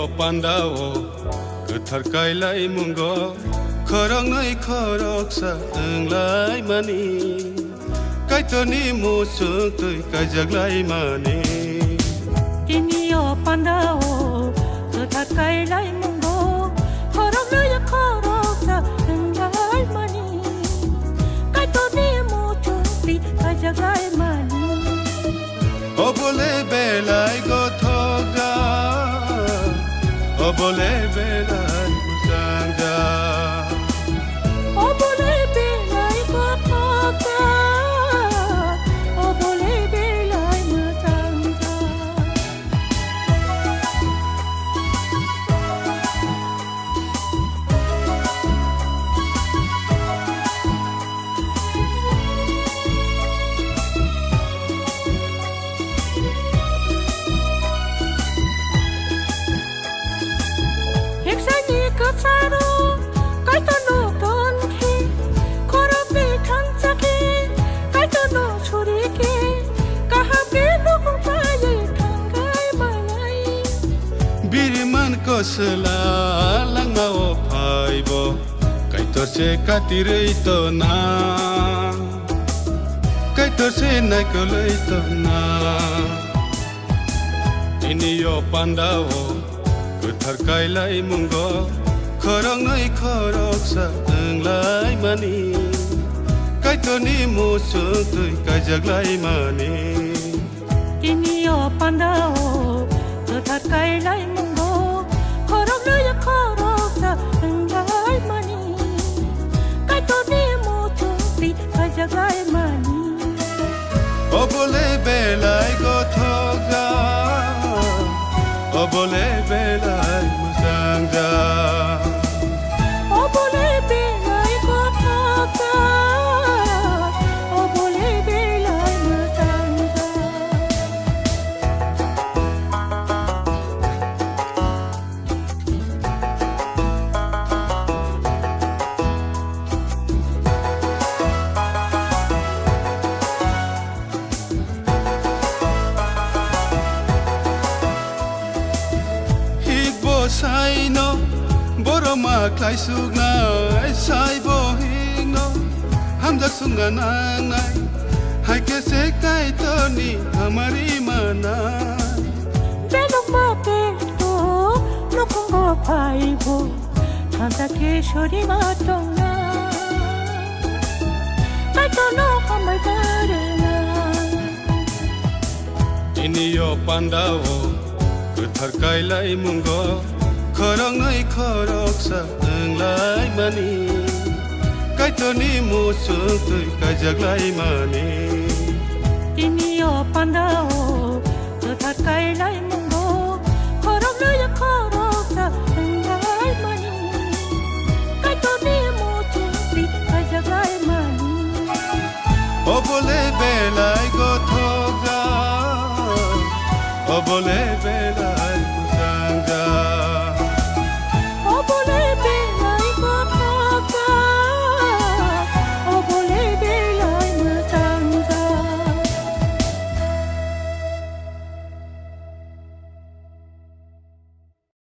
Pandao, Kutarkai Mungo, Korong Koroksa, Lai Mani, Kaitoni Musu, Kajaglai Mani. Inyo Pandao, Kutarkai Mungo, Korong Koroksa, Lai Mani, Kaitoni Musu, Kajaglai Mani. Obole belai gotoga, obole belai musanga, obole belai gotoga, obole belai musanga. Saro, kaitono tonki, korabe tanzaki, kaitono churiki, kahabe lukung paye kangai malai. Biriman kosela langa o paibo, kaitor se katirito na, kaitor se naikolito na. Inyo Pandao, Kutarkai Lai Mungo. Korong koroksa Lai Mani, Kaitoni Musu, Kajaglai Mani. Inyo Pandao, Kutarkai Lai Mungo, Korong koroksa Lai Mani, Kaitoni Musu, Kajaglai Mani. Obole belai gotoga, obole belai musanga. Saino, Boroma Klaisugna, Saibo Hino, Hamza Sunganangai, Haikese Kaitoni, Hamarimana. Belok Mapeto, Lokongo Paibo, Tanta Keshori Matonga, Kaitono Hamagarena. Inyo Pandao, Kutarkai Lai Mungo. Korong koroksa Lai Mani, Kaitoni Musu, Kajaglai Mani. Inyo Pandao, Kutarkai Lai Mungo, Korong koroksa Lai Mani, Kaitoni Musu, Kajaglai Mani. Obole belai gotoga, obole belai